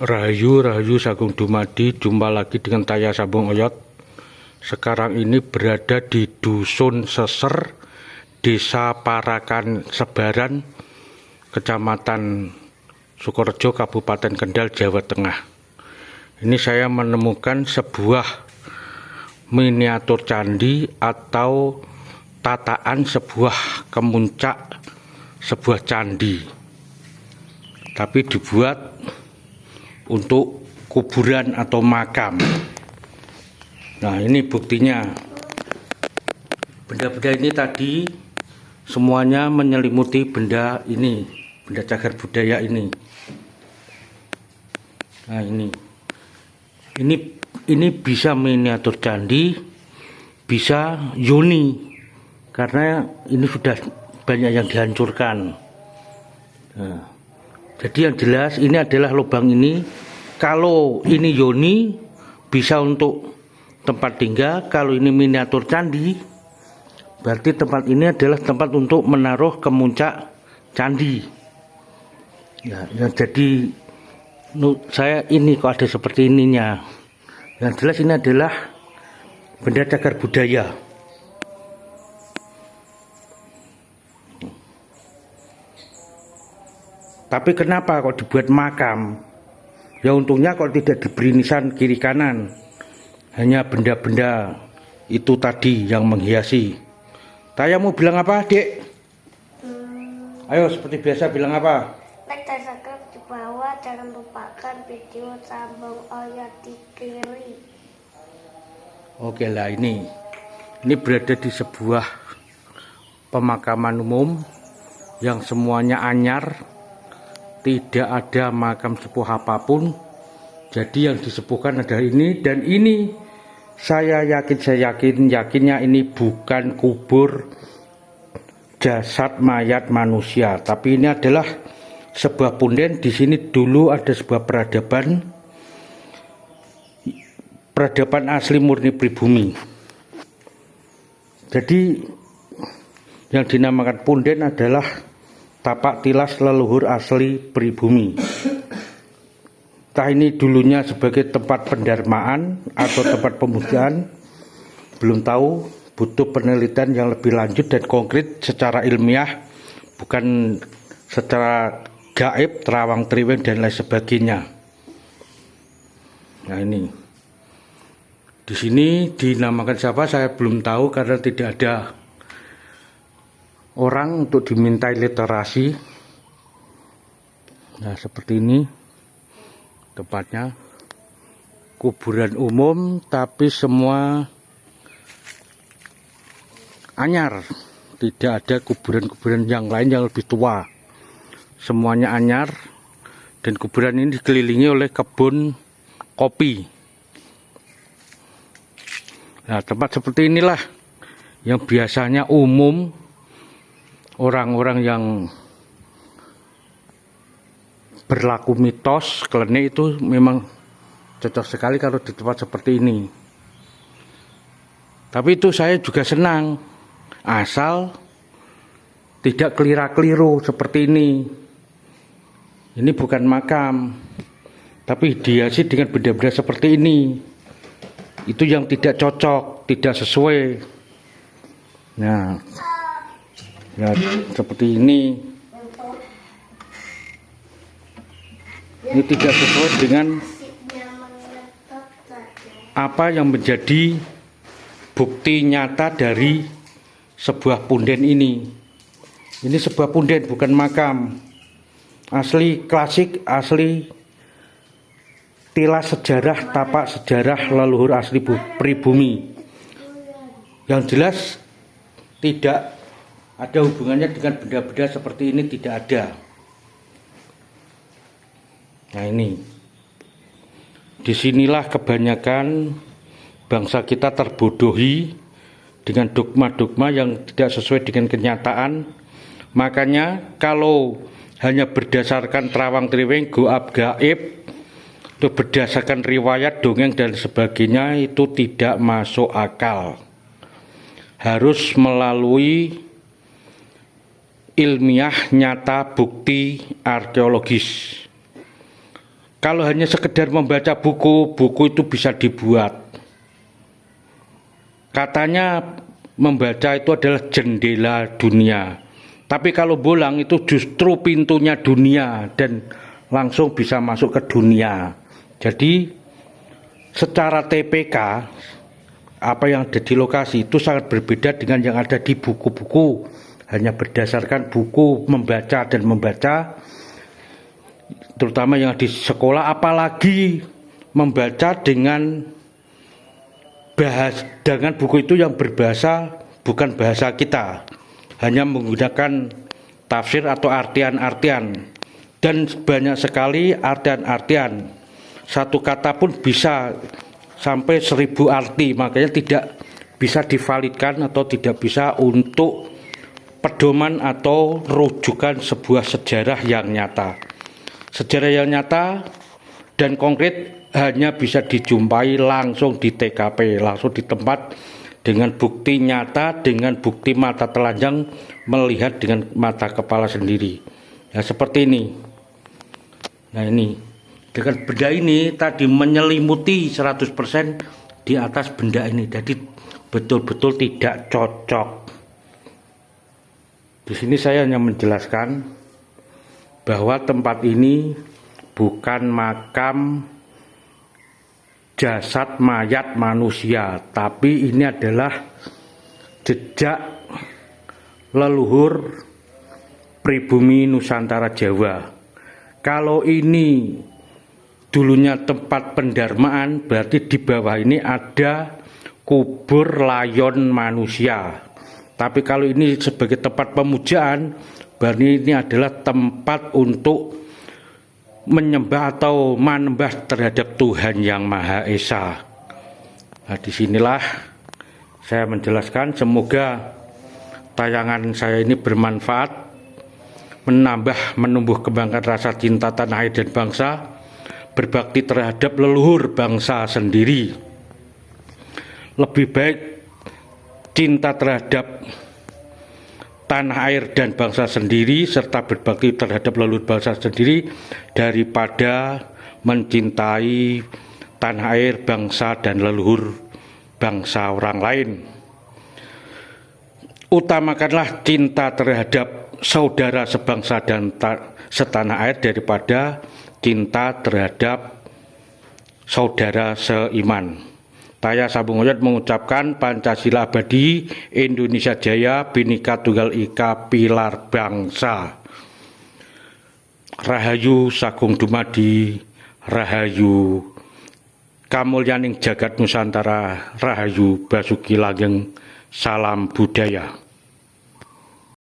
Rahayu, Rahayu Sagung Dumadi, jumpa lagi dengan saya Sambung Oyot. Sekarang ini berada di Dusun Seser, Desa Parakan Sebaran, Kecamatan Sukorejo, Kabupaten Kendal, Jawa Tengah. Ini saya menemukan sebuah miniatur candi atau tataan sebuah kemuncak sebuah candi, tapi dibuat untuk kuburan atau makam. Nah, ini buktinya. Benda-benda ini tadi semuanya menyelimuti benda ini, benda cagar budaya ini. Nah, ini bisa miniatur candi, bisa yoni, karena ini sudah banyak yang dihancurkan. Nah, jadi yang jelas ini adalah lubang ini. Kalau ini yoni bisa untuk tempat tinggal, kalau ini miniatur candi berarti tempat ini adalah tempat untuk menaruh kemuncak candi. Ya, jadi saya ini kok ada seperti ininya. Yang jelas ini adalah benda cagar budaya. Tapi kenapa kok dibuat makam? Ya untungnya kalau tidak diberi nisan kiri kanan, hanya benda-benda itu tadi yang menghiasi. Taya mau bilang apa, Dek? Ayo seperti biasa bilang apa? Like dan subscribe di bawah, jangan lupakan video Sambung Oyot di kiri. Oke lah, ini berada di sebuah pemakaman umum yang semuanya anyar. Tidak ada makam sepuh apapun. Jadi yang disepuhkan adalah ini, dan ini saya yakinnya ini bukan kubur jasad mayat manusia, tapi ini adalah sebuah punden. Di sini dulu ada sebuah peradaban asli murni pribumi. Jadi yang dinamakan punden adalah tapak tilas leluhur asli pribumi. Entah ini dulunya sebagai tempat pendarmaan atau tempat pemujaan, belum tahu, butuh penelitian yang lebih lanjut dan konkret secara ilmiah, bukan secara gaib, terawang triweng dan lain sebagainya. Nah, ini di sini dinamakan siapa saya belum tahu karena tidak ada orang untuk dimintai literasi. Nah, seperti ini tempatnya, kuburan umum tapi semua anyar, tidak ada kuburan-kuburan yang lain yang lebih tua, semuanya anyar. Dan kuburan ini dikelilingi oleh kebun kopi. Nah, tempat seperti inilah yang biasanya umum orang-orang yang berlaku mitos, klenik itu memang cocok sekali kalau di tempat seperti ini. Tapi itu saya juga senang, asal tidak keliru seperti ini. Ini bukan makam, tapi dihiasi dengan benda-benda seperti ini. Itu yang tidak cocok, tidak sesuai. Nah, ya seperti ini tidak sesuai dengan apa yang menjadi bukti nyata dari sebuah punden ini. Ini sebuah punden, bukan makam. Asli klasik, asli tilas sejarah, tapak sejarah leluhur asli pribumi. Yang jelas tidak ada hubungannya dengan benda-benda seperti ini, tidak ada. Nah, ini disinilah kebanyakan bangsa kita terbodohi dengan dogma-dogma yang tidak sesuai dengan kenyataan. Makanya kalau hanya berdasarkan terawang triweng, goab gaib, itu berdasarkan riwayat, dongeng dan sebagainya, itu tidak masuk akal. Harus melalui ilmiah, nyata, bukti arkeologis. Kalau hanya sekedar membaca buku, buku itu bisa dibuat. Katanya membaca itu adalah jendela dunia. Tapi kalau bolang itu justru pintunya dunia dan langsung bisa masuk ke dunia. Jadi secara TPK, apa yang ada di lokasi itu sangat berbeda dengan yang ada di buku-buku. Hanya berdasarkan buku, membaca dan membaca, terutama yang di sekolah, apalagi membaca dengan buku itu yang berbahasa bukan bahasa kita, hanya menggunakan tafsir atau artian-artian, dan banyak sekali artian-artian. Satu kata pun bisa sampai 1000 arti, makanya tidak bisa divalidkan atau tidak bisa untuk pedoman atau rujukan sebuah sejarah yang nyata. Sejarah yang nyata dan konkret hanya bisa dijumpai langsung di TKP, langsung di tempat, dengan bukti nyata, dengan bukti mata telanjang, melihat dengan mata kepala sendiri. Ya seperti ini. Nah ini, dengan benda ini tadi menyelimuti 100% di atas benda ini, jadi betul-betul tidak cocok. Di sini saya hanya menjelaskan bahwa tempat ini bukan makam jasad mayat manusia, tapi ini adalah jejak leluhur pribumi Nusantara Jawa. Kalau ini dulunya tempat pendarmaan, berarti di bawah ini ada kubur layon manusia. Tapi kalau ini sebagai tempat pemujaan, berarti ini adalah tempat untuk menyembah atau manembah terhadap Tuhan Yang Maha Esa. Nah, disinilah saya menjelaskan. Semoga tayangan saya ini bermanfaat, menumbuh kembangkan rasa cinta tanah air dan bangsa, berbakti terhadap leluhur bangsa sendiri. Lebih baik cinta terhadap tanah air dan bangsa sendiri serta berbakti terhadap leluhur bangsa sendiri daripada mencintai tanah air, bangsa dan leluhur bangsa orang lain. Utamakanlah cinta terhadap saudara sebangsa dan setanah air daripada cinta terhadap saudara seiman. Saya Sambung Oyot mengucapkan Pancasila abadi, Indonesia Jaya, Bhinneka Tunggal Ika, pilar bangsa. Rahayu Sagung Dumadi, Rahayu Kamulyaning Jagat Nusantara, Rahayu Basuki Langgeng, salam budaya.